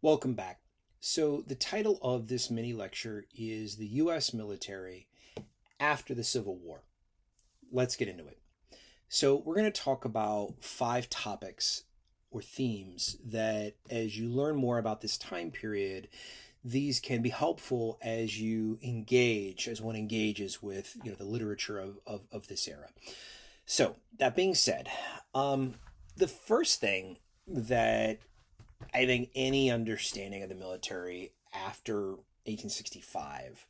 Welcome back. So, the title of this mini lecture is The U.S. Military After the Civil War. Let's get into it. So, we're going to talk about 5 topics or themes that, as you learn more about this time period, these can be helpful as you engage, as one engages with the literature of this era. So, that being said, the first thing that I think any understanding of the military after 1865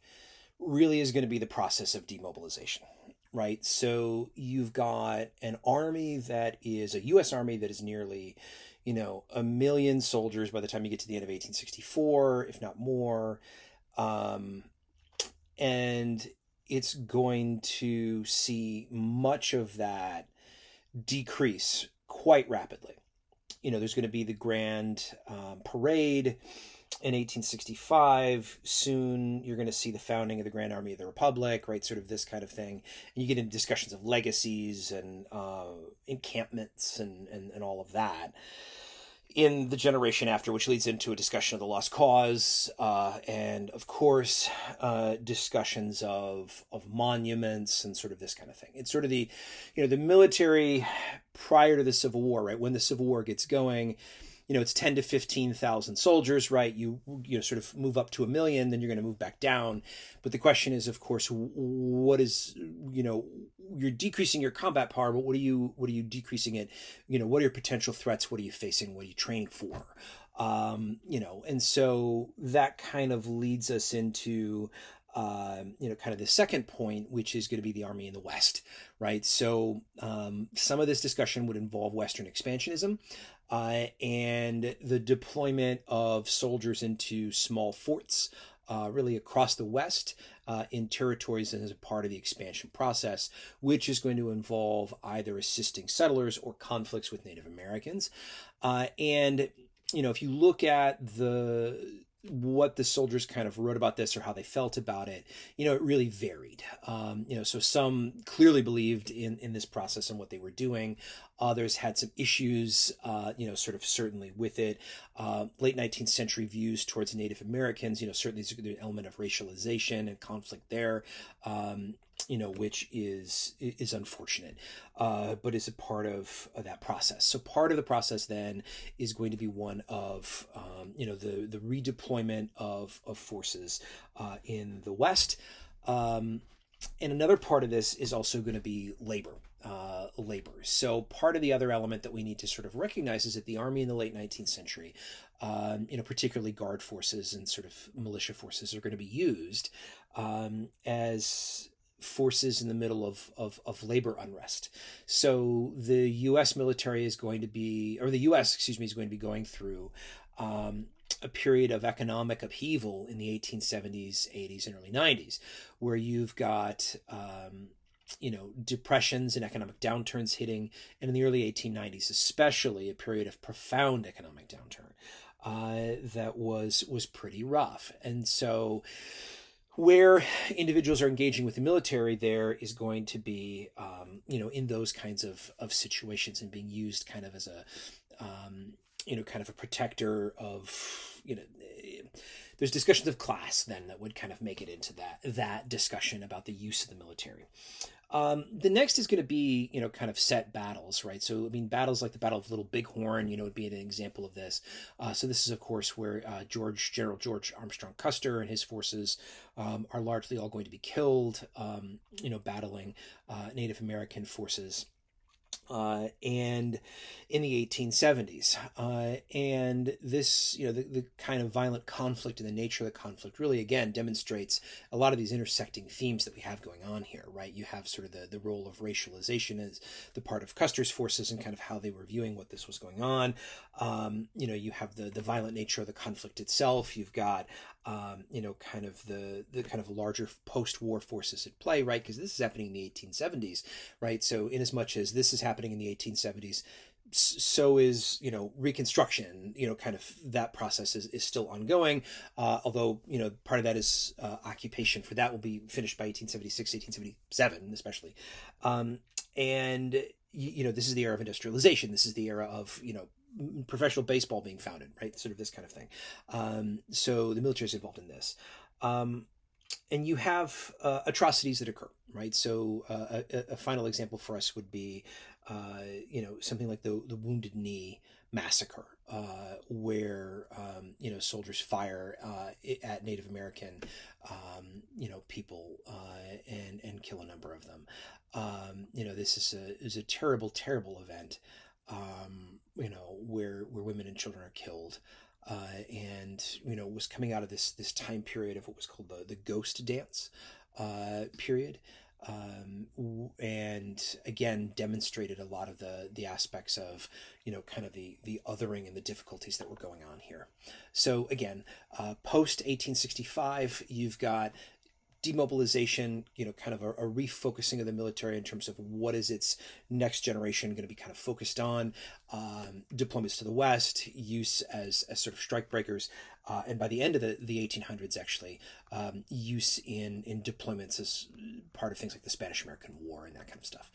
really is going to be the process of demobilization, right? So you've got an army that is a U.S. army that is nearly, 1 million soldiers by the time you get to the end of 1864, if not more. And it's going to see much of that decrease quite rapidly. There's going to be the grand parade in 1865. Soon you're going to see the founding of the Grand Army of the Republic, right? Sort of this kind of thing. And you get into discussions of legacies and encampments and all of that in the generation after, which leads into a discussion of the lost cause, and of course, discussions of monuments and sort of this kind of thing. It's sort of the military prior to the Civil War, right? When the Civil War gets going, it's 10 to 15,000 soldiers, right? You sort of move up to 1 million, then you're going to move back down. But the question is, of course, what is, you're decreasing your combat power, but what are you decreasing it? What are your potential threats? What are you facing? What are you training for? And so that kind of leads us into kind of the second point, which is going to be the army in the West, right? So some of this discussion would involve Western expansionism and the deployment of soldiers into small forts, really across the West, in territories as a part of the expansion process, which is going to involve either assisting settlers or conflicts with Native Americans. And if you look at what the soldiers kind of wrote about this or how they felt about it, it really varied. So some clearly believed in this process and what they were doing. Others had some issues, sort of certainly with it. Late 19th century views towards Native Americans, certainly there's an element of racialization and conflict there, which is unfortunate, but is a part of that process. So part of the process then is going to be one of, the redeployment of forces in the West. And another part of this is also going to be labor. So part of the other element that we need to sort of recognize is that the army in the late 19th century, particularly guard forces and sort of militia forces, are going to be used as forces in the middle of labor unrest. So the U.S. military is going to be, or the U.S., is going to be going through a period of economic upheaval in the 1870s, 80s, and early 90s, where you've got depressions and economic downturns hitting, and in the early 1890s, especially a period of profound economic downturn that was pretty rough. And so where individuals are engaging with the military, there is going to be, in those kinds of situations and being used kind of as a, kind of a protector of, there's discussions of class then that would kind of make it into that discussion about the use of the military. The next is going to be, kind of set battles, right? So, battles like the Battle of Little Bighorn, would be an example of this. So this is, of course, where General George Armstrong Custer and his forces are largely all going to be killed, battling Native American forces. And in the 1870s. And this, the kind of violent conflict and the nature of the conflict really, again, demonstrates a lot of these intersecting themes that we have going on here, right? You have sort of the role of racialization as the part of Custer's forces and kind of how they were viewing what this was going on. You have the violent nature of the conflict itself. You've got, kind of the kind of larger post-war forces at play, right? Because this is happening in the 1870s, right? So in as much as this is happening in the 1870s, so is, Reconstruction, kind of that process is still ongoing. Although, part of that is occupation for that will be finished by 1876, 1877, especially. And, this is the era of industrialization. This is the era of, professional baseball being founded, right? Sort of this kind of thing. So the military is involved in this. Um, and you have atrocities that occur, right? So a final example for us would be, something like the Wounded Knee massacre, where soldiers fire at Native American people, and kill a number of them. This is a terrible, terrible event. Where women and children are killed, and was coming out of this time period of what was called the ghost dance period, and again demonstrated a lot of the aspects of kind of the othering and the difficulties that were going on here. So again, post 1865, you've got demobilization, kind of a refocusing of the military in terms of what is its next generation going to be kind of focused on, deployments to the West, use as sort of strike breakers, and by the end of the 1800s, actually, use in deployments as part of things like the Spanish-American War and that kind of stuff.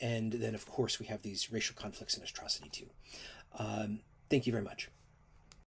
And then, of course, we have these racial conflicts and atrocity too. Thank you very much.